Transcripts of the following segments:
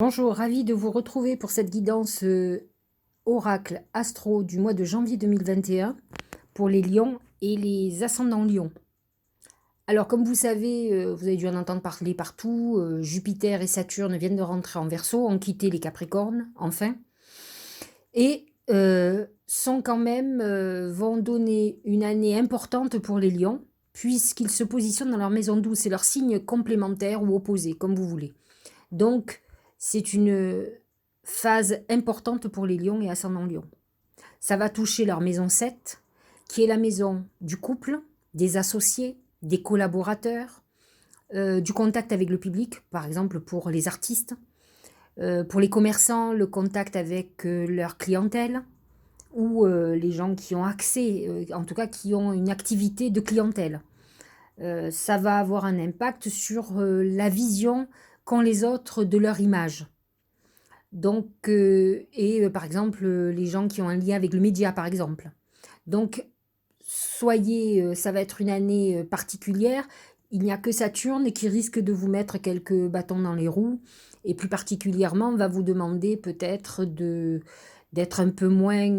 Bonjour, ravi de vous retrouver pour cette guidance oracle astro du mois de janvier 2021 pour les lions et les ascendants lions. Alors comme vous savez, vous avez dû en entendre parler partout, Jupiter et Saturne viennent de rentrer en Verseau, ont quitté les Capricornes, enfin, et sont quand même, vont donner une année importante pour les lions, puisqu'ils se positionnent dans leur maison douce, c'est leur signe complémentaire ou opposé, comme vous voulez. Donc, c'est une phase importante pour les lions et ascendants lions. Ça va toucher leur maison 7, qui est la maison du couple, des associés, des collaborateurs, du contact avec le public, par exemple pour les artistes, pour les commerçants, le contact avec leur clientèle, ou les gens qui ont accès, en tout cas qui ont une activité de clientèle. Ça va avoir un impact sur la vision qu'ont les autres de leur image. Donc, par exemple, les gens qui ont un lien avec le média, par exemple. Donc, ça va être une année particulière. Il n'y a que Saturne qui risque de vous mettre quelques bâtons dans les roues, et plus particulièrement va vous demander peut-être d'être un peu moins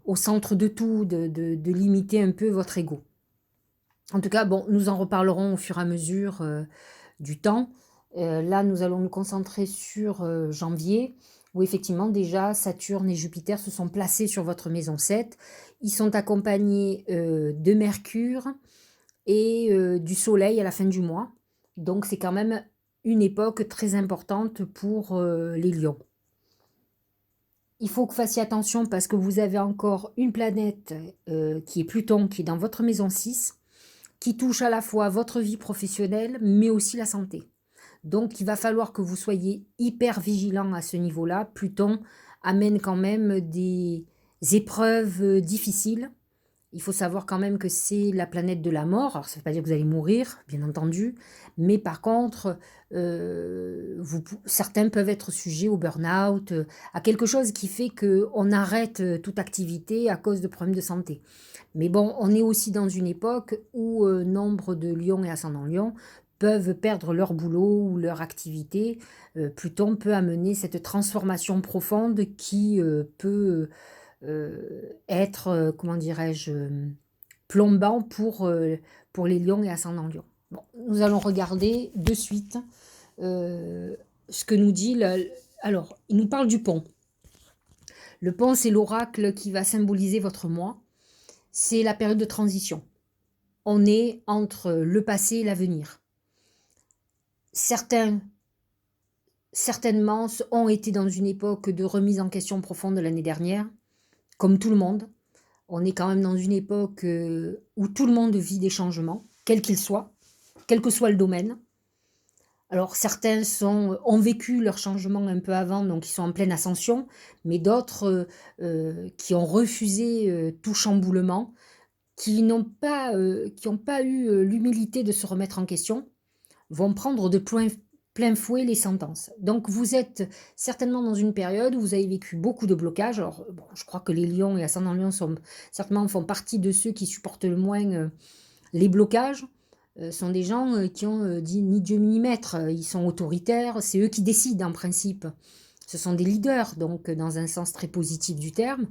au centre de tout, de limiter un peu votre ego. En tout cas, bon, nous en reparlerons au fur et à mesure du temps. Là, nous allons nous concentrer sur janvier, où effectivement déjà Saturne et Jupiter se sont placés sur votre maison 7. Ils sont accompagnés de Mercure et du Soleil à la fin du mois. Donc c'est quand même une époque très importante pour les lions. Il faut que vous fassiez attention parce que vous avez encore une planète qui est Pluton, qui est dans votre maison 6, qui touche à la fois votre vie professionnelle, mais aussi la santé. Donc, il va falloir que vous soyez hyper vigilant à ce niveau-là. Pluton amène quand même des épreuves difficiles. Il faut savoir quand même que c'est la planète de la mort. Alors, ça ne veut pas dire que vous allez mourir, bien entendu. Mais par contre, certains peuvent être sujets au burn-out, à quelque chose qui fait qu'on arrête toute activité à cause de problèmes de santé. Mais bon, on est aussi dans une époque où nombre de lions et ascendants lions peuvent perdre leur boulot ou leur activité. Pluton peut amener cette transformation profonde qui peut être, comment dirais-je, plombant pour les lions et ascendants lions. Bon, nous allons regarder de suite ce que nous dit. Alors, il nous parle du pont. Le pont, c'est l'oracle qui va symboliser votre mois. C'est la période de transition. On est entre le passé et l'avenir. Certainement, ont été dans une époque de remise en question profonde l'année dernière, comme tout le monde. On est quand même dans une époque où tout le monde vit des changements, quels qu'ils soient, quel que soit le domaine. Alors certains ont vécu leurs changements un peu avant, donc ils sont en pleine ascension, mais d'autres qui ont refusé tout chamboulement, qui n'ont pas eu l'humilité de se remettre en question, vont prendre de plein fouet les sentences. Donc vous êtes certainement dans une période où vous avez vécu beaucoup de blocages. Alors bon, je crois que les lions et ascendants lions certainement font partie de ceux qui supportent le moins les blocages. Sont des gens qui ont dit ni Dieu ni maître, ils sont autoritaires, c'est eux qui décident en principe. Ce sont des leaders, donc dans un sens très positif du terme.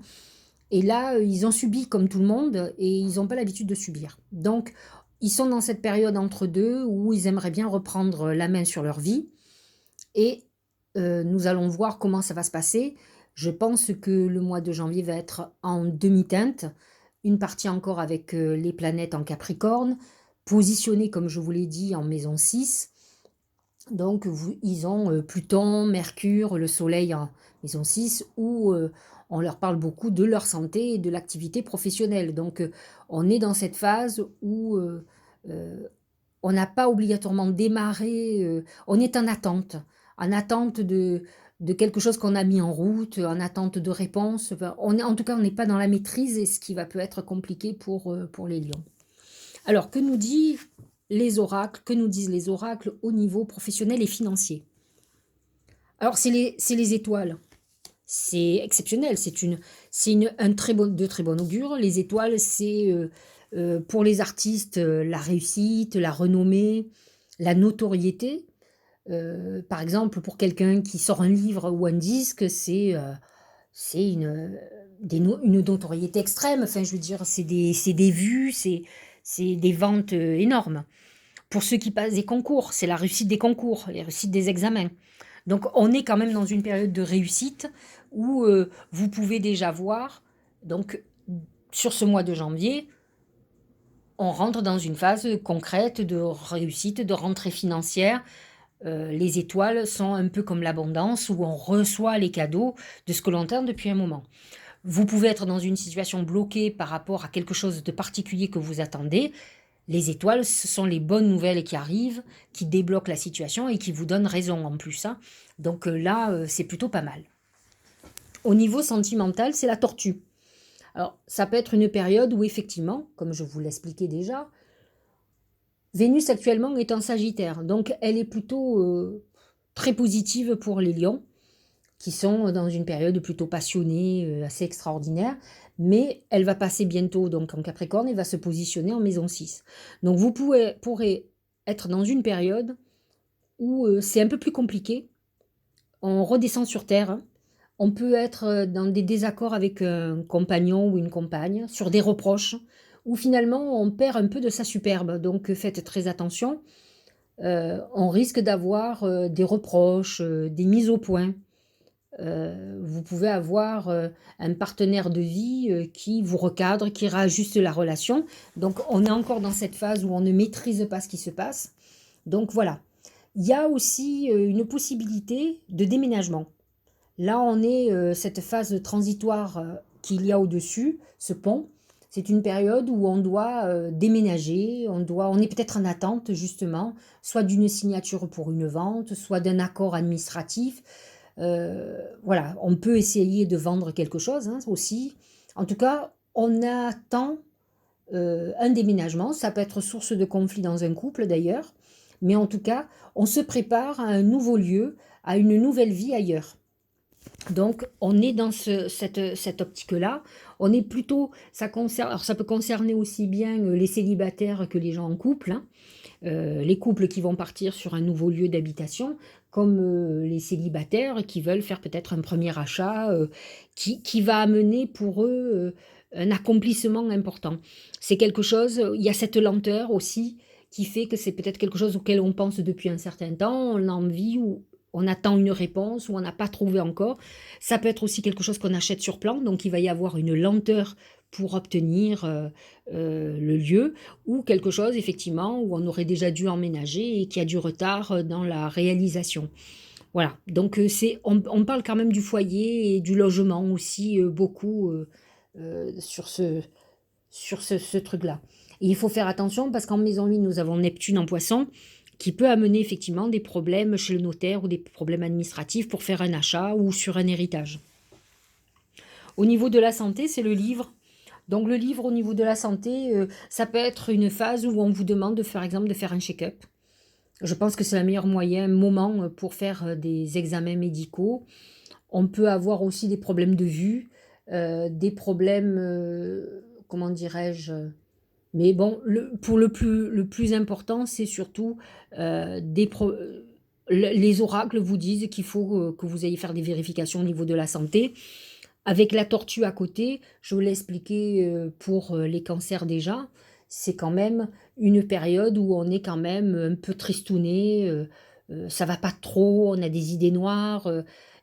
Et là, ils ont subi comme tout le monde et ils n'ont pas l'habitude de subir. Donc, ils sont dans cette période entre deux où ils aimeraient bien reprendre la main sur leur vie. Et nous allons voir comment ça va se passer. Je pense que le mois de janvier va être en demi-teinte. Une partie encore avec les planètes en Capricorne, positionnées, comme je vous l'ai dit, en maison 6. Donc, ils ont Pluton, Mercure, le Soleil en maison 6, où on leur parle beaucoup de leur santé et de l'activité professionnelle. Donc, on est dans cette phase où euh, on n'a pas obligatoirement démarré, on est en attente de quelque chose qu'on a mis en route, en attente de réponses. Enfin, en tout cas, on n'est pas dans la maîtrise, et ce qui va peut être compliqué pour les lions. Alors, que nous disent les oracles au niveau professionnel et financier? Alors, c'est les étoiles. C'est exceptionnel, un de très bon augure. Les étoiles, c'est pour les artistes la réussite, la renommée, la notoriété. Par exemple, pour quelqu'un qui sort un livre ou un disque, c'est une notoriété extrême. Enfin, je veux dire, c'est des vues, c'est des ventes énormes. Pour ceux qui passent des concours, c'est la réussite des concours, les réussites des examens. Donc, on est quand même dans une période de réussite où vous pouvez déjà voir, donc, sur ce mois de janvier, on rentre dans une phase concrète de réussite, de rentrée financière. Les étoiles sont un peu comme l'abondance où on reçoit les cadeaux de ce que l'on tient depuis un moment. Vous pouvez être dans une situation bloquée par rapport à quelque chose de particulier que vous attendez. Les étoiles, ce sont les bonnes nouvelles qui arrivent, qui débloquent la situation et qui vous donnent raison en plus, hein. Donc là, c'est plutôt pas mal. Au niveau sentimental, c'est la tortue. Alors, ça peut être une période où effectivement, comme je vous l'expliquais déjà, Vénus actuellement est en Sagittaire, donc elle est plutôt très positive pour les lions, qui sont dans une période plutôt passionnée, assez extraordinaire, mais elle va passer bientôt donc en Capricorne et va se positionner en maison 6. Donc vous pourrez être dans une période où c'est un peu plus compliqué, on redescend sur Terre, hein. On peut être dans des désaccords avec un compagnon ou une compagne, sur des reproches, où finalement on perd un peu de sa superbe. Donc faites très attention. On risque d'avoir des reproches, des mises au point. Vous pouvez avoir un partenaire de vie qui vous recadre, qui réajuste la relation. Donc on est encore dans cette phase où on ne maîtrise pas ce qui se passe. Donc voilà. Il y a aussi une possibilité de déménagement. Là, on est cette phase transitoire qu'il y a au-dessus, ce pont. C'est une période où on doit déménager, on est peut-être en attente justement, soit d'une signature pour une vente, soit d'un accord administratif. Voilà, on peut essayer de vendre quelque chose hein, aussi. En tout cas, on attend un déménagement. Ça peut être source de conflit dans un couple d'ailleurs. Mais en tout cas, on se prépare à un nouveau lieu, à une nouvelle vie ailleurs. Donc, on est dans cette optique-là. On est plutôt, alors ça peut concerner aussi bien les célibataires que les gens en couple, hein. Les couples qui vont partir sur un nouveau lieu d'habitation, comme les célibataires qui veulent faire peut-être un premier achat qui va amener pour eux un accomplissement important. C'est quelque chose, il y a cette lenteur aussi qui fait que c'est peut-être quelque chose auquel on pense depuis un certain temps, on a envie ou on attend une réponse ou on n'a pas trouvé encore. Ça peut être aussi quelque chose qu'on achète sur plan, donc il va y avoir une lenteur pour obtenir le lieu, ou quelque chose effectivement où on aurait déjà dû emménager et qui a du retard dans la réalisation. Voilà, donc on parle quand même du foyer et du logement aussi beaucoup sur ce truc-là. Et il faut faire attention parce qu'en maison 8, nous avons Neptune en poisson qui peut amener effectivement des problèmes chez le notaire ou des problèmes administratifs pour faire un achat ou sur un héritage. Au niveau de la santé, c'est le livre. Donc le livre au niveau de la santé, ça peut être une phase où on vous demande de faire, exemple, de faire un check-up. Je pense que c'est le meilleur moment pour faire des examens médicaux. On peut avoir aussi des problèmes de vue, des problèmes, comment dirais-je, mais bon, pour le plus important, c'est surtout les oracles vous disent qu'il faut que vous ayez faire des vérifications au niveau de la santé. Avec la tortue à côté, je vous l'ai expliqué pour les cancers déjà, c'est quand même une période où on est quand même un peu tristouné, ça va pas trop, on a des idées noires.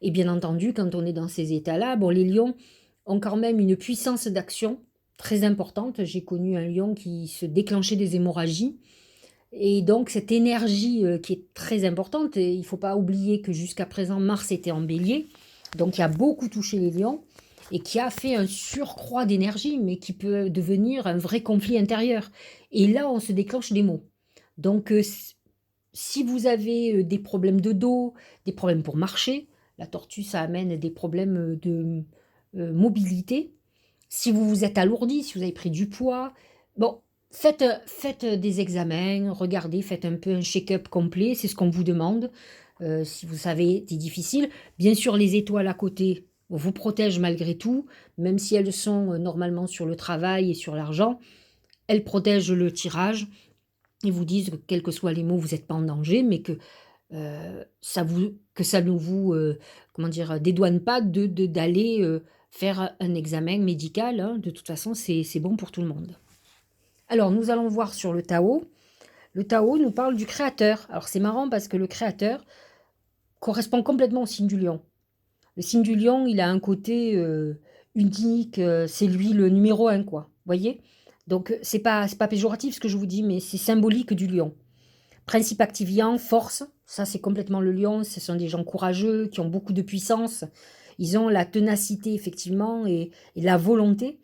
Et bien entendu, quand on est dans ces états-là, bon, les lions ont quand même une puissance d'action très importante. J'ai connu un lion qui se déclenchait des hémorragies. Et donc cette énergie qui est très importante, et il ne faut pas oublier que jusqu'à présent, Mars était en bélier, donc qui a beaucoup touché les lions, et qui a fait un surcroît d'énergie, mais qui peut devenir un vrai conflit intérieur. Et là, on se déclenche des maux. Donc si vous avez des problèmes de dos, des problèmes pour marcher, la tortue, ça amène des problèmes de mobilité. Si vous vous êtes alourdi, si vous avez pris du poids, bon, faites des examens, regardez, faites un peu un check-up complet, c'est ce qu'on vous demande. Si vous savez, c'est difficile. Bien sûr, les étoiles à côté vous protègent malgré tout, même si elles sont normalement sur le travail et sur l'argent, elles protègent le tirage. Ils vous disent que quels que soient les mots, vous n'êtes pas en danger, mais que que ça ne vous, comment dire, dédouane pas d'aller, faire un examen médical, hein. De toute façon, c'est bon pour tout le monde. Alors, nous allons voir sur le Tao. Le Tao nous parle du créateur. Alors, c'est marrant parce que le créateur correspond complètement au signe du lion. Le signe du lion, il a un côté unique, c'est lui le numéro un, quoi. Voyez? Donc, c'est pas péjoratif ce que je vous dis, mais c'est symbolique du lion. Principe activant, force, ça c'est complètement le lion. Ce sont des gens courageux, qui ont beaucoup de puissance. Ils ont la ténacité, effectivement, et la volonté.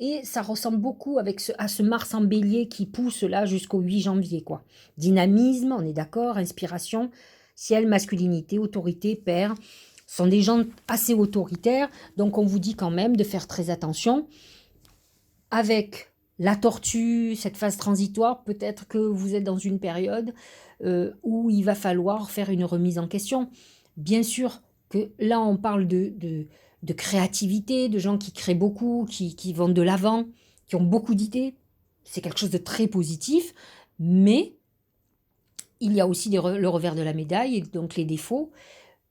Et ça ressemble beaucoup à ce Mars en bélier qui pousse là jusqu'au 8 janvier, quoi. Dynamisme, on est d'accord, inspiration, ciel, masculinité, autorité, père. Ce sont des gens assez autoritaires, donc on vous dit quand même de faire très attention. Avec la tortue, cette phase transitoire, peut-être que vous êtes dans une période où il va falloir faire une remise en question. Bien sûr que là, on parle de créativité, de gens qui créent beaucoup, qui vont de l'avant, qui ont beaucoup d'idées. C'est quelque chose de très positif, mais il y a aussi le revers de la médaille, et donc les défauts.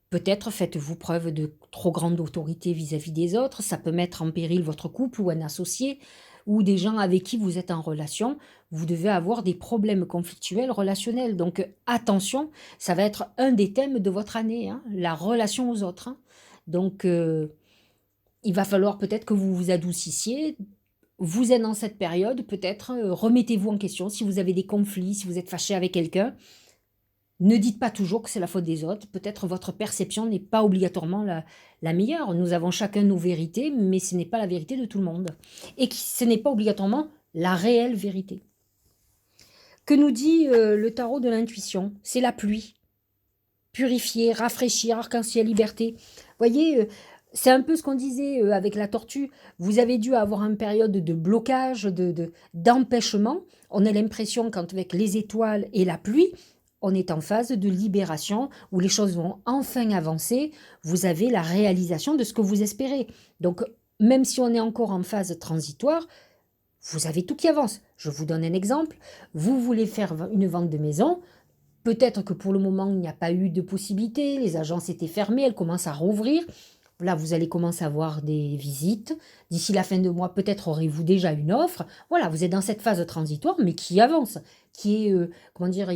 Peut-être faites-vous preuve de trop grande autorité vis-à-vis des autres, ça peut mettre en péril votre couple ou un associé, ou des gens avec qui vous êtes en relation. Vous devez avoir des problèmes conflictuels relationnels. Donc attention, ça va être un des thèmes de votre année, hein, la relation aux autres, hein. Donc il va falloir peut-être que vous vous adoucissiez. Vous êtes dans cette période, peut-être remettez-vous en question si vous avez des conflits, si vous êtes fâché avec quelqu'un. Ne dites pas toujours que c'est la faute des autres. Peut-être votre perception n'est pas obligatoirement la meilleure. Nous avons chacun nos vérités, mais ce n'est pas la vérité de tout le monde. Et ce n'est pas obligatoirement la réelle vérité. Que nous dit le tarot de l'intuition? C'est la pluie. Purifier, rafraîchir, arc-en-ciel, liberté. Voyez, c'est un peu ce qu'on disait avec la tortue. Vous avez dû avoir une période de blocage, d'empêchement. On a l'impression qu'avec les étoiles et la pluie, on est en phase de libération où les choses vont enfin avancer. Vous avez la réalisation de ce que vous espérez. Donc, même si on est encore en phase transitoire, vous avez tout qui avance. Je vous donne un exemple. Vous voulez faire une vente de maison. Peut-être que pour le moment, il n'y a pas eu de possibilité. Les agences étaient fermées, elles commencent à rouvrir. Là, vous allez commencer à avoir des visites. D'ici la fin de mois, peut-être aurez-vous déjà une offre. Voilà, vous êtes dans cette phase transitoire, mais qui avance, qui est, comment dire,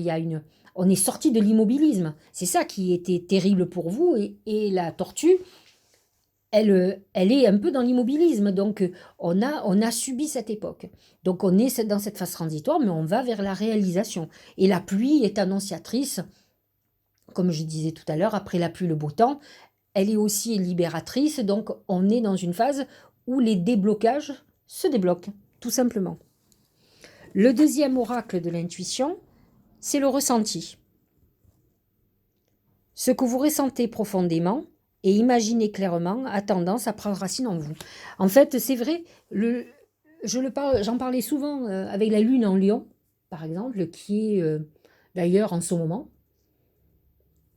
on est sorti de l'immobilisme. C'est ça qui était terrible pour vous. Et la tortue, elle est un peu dans l'immobilisme. Donc, on a subi cette époque. Donc, on est dans cette phase transitoire, mais on va vers la réalisation. Et la pluie est annonciatrice, comme je disais tout à l'heure, après la pluie, le beau temps. Elle est aussi libératrice. Donc, on est dans une phase où les déblocages se débloquent, tout simplement. Le deuxième oracle de l'intuition, c'est le ressenti. Ce que vous ressentez profondément et imaginez clairement a tendance à prendre racine en vous. En fait, c'est vrai, j'en parlais souvent avec la lune en lion, par exemple, qui est d'ailleurs en ce moment.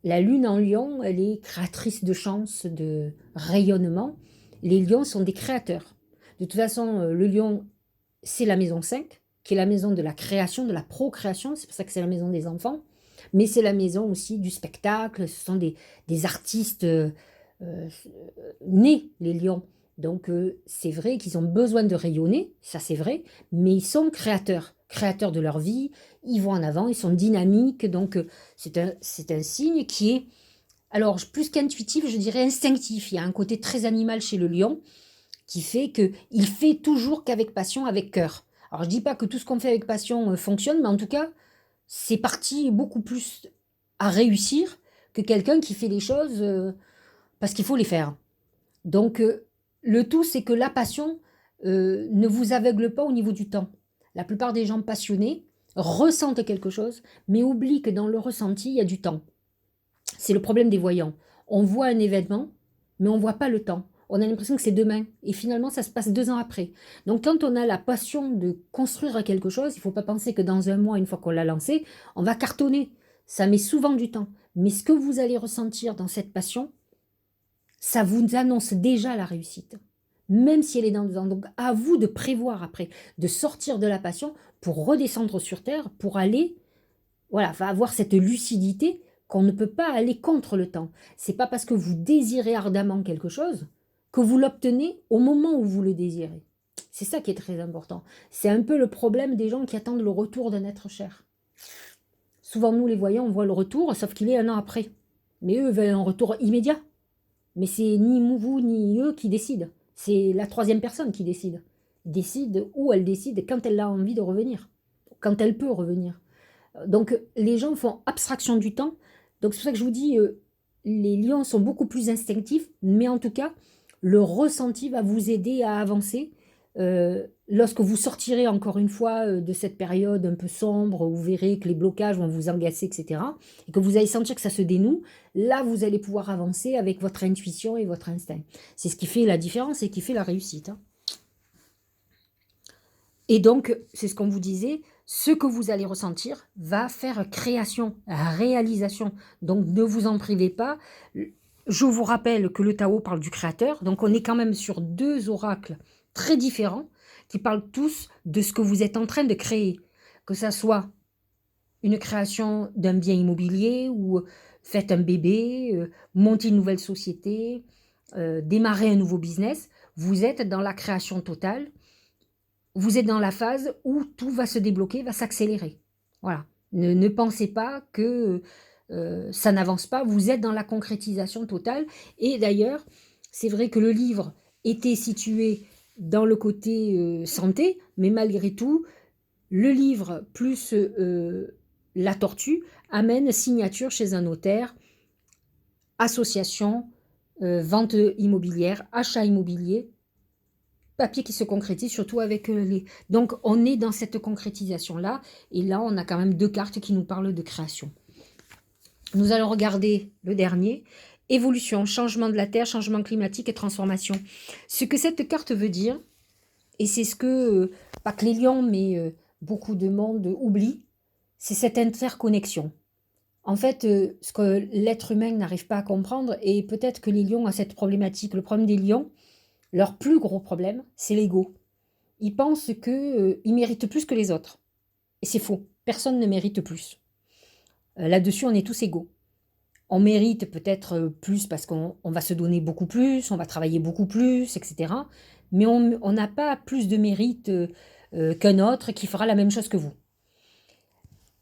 La lune en lion, elle est créatrice de chance, de rayonnement. Les lions sont des créateurs. De toute façon, le lion, c'est la maison 5, qui est la maison de la création, de la procréation. C'est pour ça que c'est la maison des enfants. Mais c'est la maison aussi du spectacle. Ce sont des artistes nés, les lions. Donc c'est vrai qu'ils ont besoin de rayonner, ça c'est vrai, mais ils sont créateurs de leur vie, ils vont en avant, ils sont dynamiques, donc c'est un signe qui est, alors plus qu'intuitif, je dirais instinctif. Il y a un côté très animal chez le lion qui fait qu'il fait toujours qu'avec passion, avec cœur. Alors je dis pas que tout ce qu'on fait avec passion fonctionne, mais en tout cas, c'est parti beaucoup plus à réussir que quelqu'un qui fait les choses parce qu'il faut les faire. Donc, le tout, c'est que la passion ne vous aveugle pas au niveau du temps. La plupart des gens passionnés ressentent quelque chose, mais oublient que dans le ressenti, il y a du temps. C'est le problème des voyants. On voit un événement, mais on ne voit pas le temps. On a l'impression que c'est demain, et finalement, ça se passe 2 ans après. Donc, quand on a la passion de construire quelque chose, il ne faut pas penser que dans un mois, une fois qu'on l'a lancé, on va cartonner. Ça met souvent du temps. Mais ce que vous allez ressentir dans cette passion, ça vous annonce déjà la réussite, même si elle est dans le temps. Donc, à vous de prévoir après, de sortir de la passion pour redescendre sur Terre, pour aller, voilà, avoir cette lucidité qu'on ne peut pas aller contre le temps. C'est pas parce que vous désirez ardemment quelque chose que vous l'obtenez au moment où vous le désirez. C'est ça qui est très important. C'est un peu le problème des gens qui attendent le retour d'un être cher. Souvent, nous, les voyants, on voit le retour, sauf qu'il est 1 an après. Mais eux veulent un retour immédiat. Mais c'est ni vous ni eux qui décident. C'est la troisième personne qui décide. Décide où elle décide quand elle a envie de revenir. Quand elle peut revenir. Donc les gens font abstraction du temps. Donc c'est pour ça que je vous dis, les lions sont beaucoup plus instinctifs. Mais en tout cas, le ressenti va vous aider à avancer. Lorsque vous sortirez encore une fois de cette période un peu sombre, où vous verrez que les blocages vont vous agacer, etc., et que vous allez sentir que ça se dénoue, là vous allez pouvoir avancer avec votre intuition et votre instinct. C'est ce qui fait la différence et qui fait la réussite. Hein. Et donc, c'est ce qu'on vous disait, ce que vous allez ressentir va faire création, réalisation. Donc ne vous en privez pas. Je vous rappelle que le Tao parle du créateur, donc on est quand même sur 2 oracles très différents qui parlent tous de ce que vous êtes en train de créer. Que ça soit une création d'un bien immobilier ou faites un bébé, montez une nouvelle société, démarrez un nouveau business, vous êtes dans la création totale. Vous êtes dans la phase où tout va se débloquer, va s'accélérer. Voilà. Ne pensez pas que ça n'avance pas, vous êtes dans la concrétisation totale. Et d'ailleurs, c'est vrai que le livre était situé dans le côté santé, mais malgré tout, le livre plus la tortue amène signature chez un notaire, association, vente immobilière, achat immobilier, papier qui se concrétise, surtout avec les... Donc, on est dans cette concrétisation-là, et là, on a quand même 2 cartes qui nous parlent de création. Nous allons regarder le dernier, évolution, changement de la Terre, changement climatique et transformation. Ce que cette carte veut dire, et c'est ce que, pas que les lions, mais beaucoup de monde oublie, c'est cette interconnexion. En fait, ce que l'être humain n'arrive pas à comprendre, et peut-être que les lions ont cette problématique, le problème des lions, leur plus gros problème, c'est l'ego. Ils pensent qu'ils méritent plus que les autres. Et c'est faux. Personne ne mérite plus. Là-dessus, on est tous égaux. On mérite peut-être plus parce qu'on va se donner beaucoup plus, on va travailler beaucoup plus, etc. Mais on n'a pas plus de mérite qu'un autre qui fera la même chose que vous.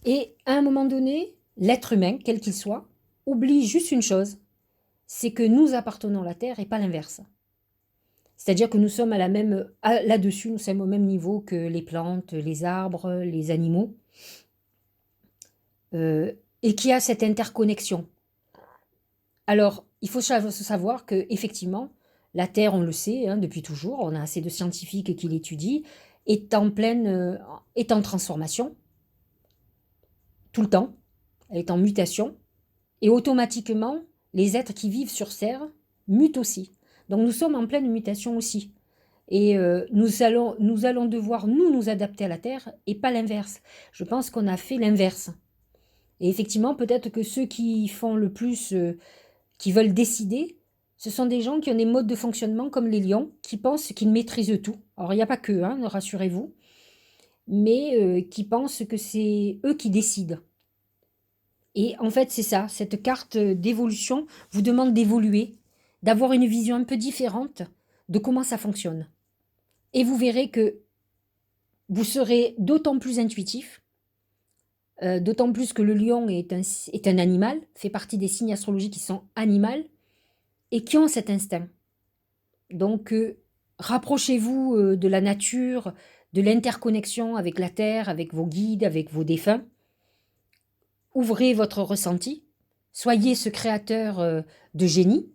Et à un moment donné, l'être humain, quel qu'il soit, oublie juste une chose, c'est que nous appartenons à la Terre et pas l'inverse. C'est-à-dire que nous sommes là-dessus, nous sommes au même niveau que les plantes, les arbres, les animaux, et qu'il y a cette interconnexion. Alors, il faut savoir qu'effectivement, la Terre, on le sait hein, depuis toujours, on a assez de scientifiques qui l'étudient, est en transformation, tout le temps, elle est en mutation, et automatiquement, les êtres qui vivent sur Terre mutent aussi. Donc nous sommes en pleine mutation aussi. Et nous allons devoir, nous adapter à la Terre et pas l'inverse. Je pense qu'on a fait l'inverse. Et effectivement, peut-être que ceux qui font le plus, qui veulent décider, ce sont des gens qui ont des modes de fonctionnement comme les lions, qui pensent qu'ils maîtrisent tout. Alors il n'y a pas que, hein, rassurez-vous, mais qui pensent que c'est eux qui décident. Et en fait, c'est ça, cette carte d'évolution vous demande d'évoluer, d'avoir une vision un peu différente de comment ça fonctionne. Et vous verrez que vous serez d'autant plus intuitif, d'autant plus que le lion est un animal, fait partie des signes astrologiques qui sont animaux et qui ont cet instinct. Donc, rapprochez-vous de la nature, de l'interconnexion avec la Terre, avec vos guides, avec vos défunts. Ouvrez votre ressenti, soyez ce créateur de génie,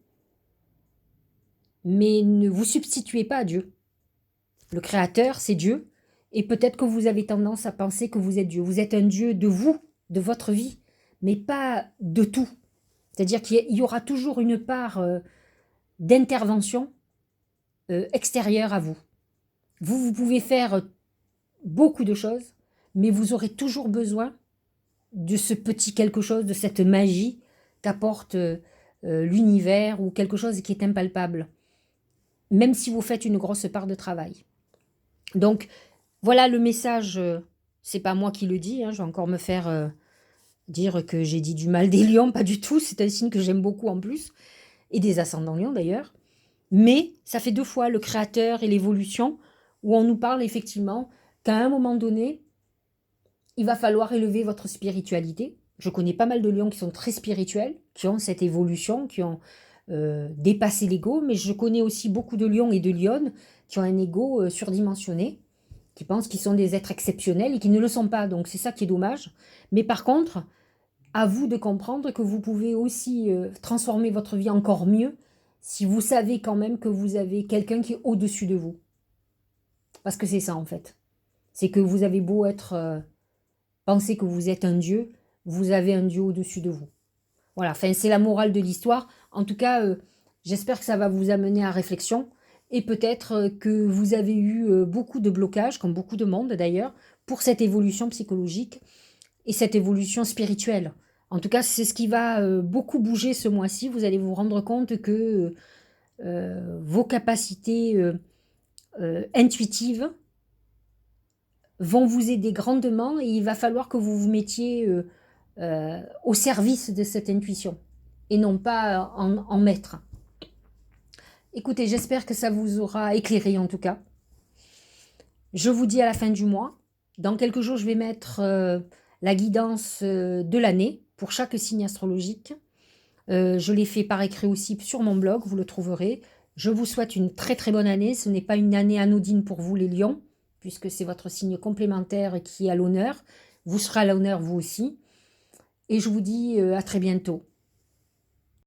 mais ne vous substituez pas à Dieu. Le créateur, c'est Dieu, et peut-être que vous avez tendance à penser que vous êtes Dieu. Vous êtes un Dieu de vous, de votre vie, mais pas de tout. C'est-à-dire qu'il y aura toujours une part d'intervention extérieure à vous. Vous pouvez faire beaucoup de choses, mais vous aurez toujours besoin de ce petit quelque chose, de cette magie qu'apporte l'univers ou quelque chose qui est impalpable, même si vous faites une grosse part de travail. Donc, voilà le message, c'est pas moi qui le dis, hein, je vais encore me faire dire que j'ai dit du mal des lions, pas du tout, c'est un signe que j'aime beaucoup en plus, et des ascendants lions d'ailleurs. Mais ça fait 2 fois le créateur et l'évolution, où on nous parle effectivement qu'à un moment donné, il va falloir élever votre spiritualité. Je connais pas mal de lions qui sont très spirituels, qui ont cette évolution, qui ont dépassé l'ego, mais je connais aussi beaucoup de lions et de lionnes qui ont un ego surdimensionné, qui pensent qu'ils sont des êtres exceptionnels et qui ne le sont pas. Donc c'est ça qui est dommage. Mais par contre, à vous de comprendre que vous pouvez aussi transformer votre vie encore mieux si vous savez quand même que vous avez quelqu'un qui est au-dessus de vous. Parce que c'est ça en fait. C'est que vous avez beau être, penser que vous êtes un dieu, vous avez un dieu au-dessus de vous. Voilà, enfin c'est la morale de l'histoire. En tout cas, j'espère que ça va vous amener à réflexion. Et peut-être que vous avez eu beaucoup de blocages, comme beaucoup de monde d'ailleurs, pour cette évolution psychologique et cette évolution spirituelle. En tout cas, c'est ce qui va beaucoup bouger ce mois-ci. Vous allez vous rendre compte que vos capacités intuitives vont vous aider grandement et il va falloir que vous vous mettiez au service de cette intuition et non pas en maître. Écoutez, j'espère que ça vous aura éclairé en tout cas. Je vous dis à la fin du mois. Dans quelques jours, je vais mettre la guidance de l'année pour chaque signe astrologique. Je l'ai fait par écrit aussi sur mon blog, vous le trouverez. Je vous souhaite une très très bonne année. Ce n'est pas une année anodine pour vous les lions, puisque c'est votre signe complémentaire qui est à l'honneur. Vous serez à l'honneur vous aussi. Et je vous dis à très bientôt.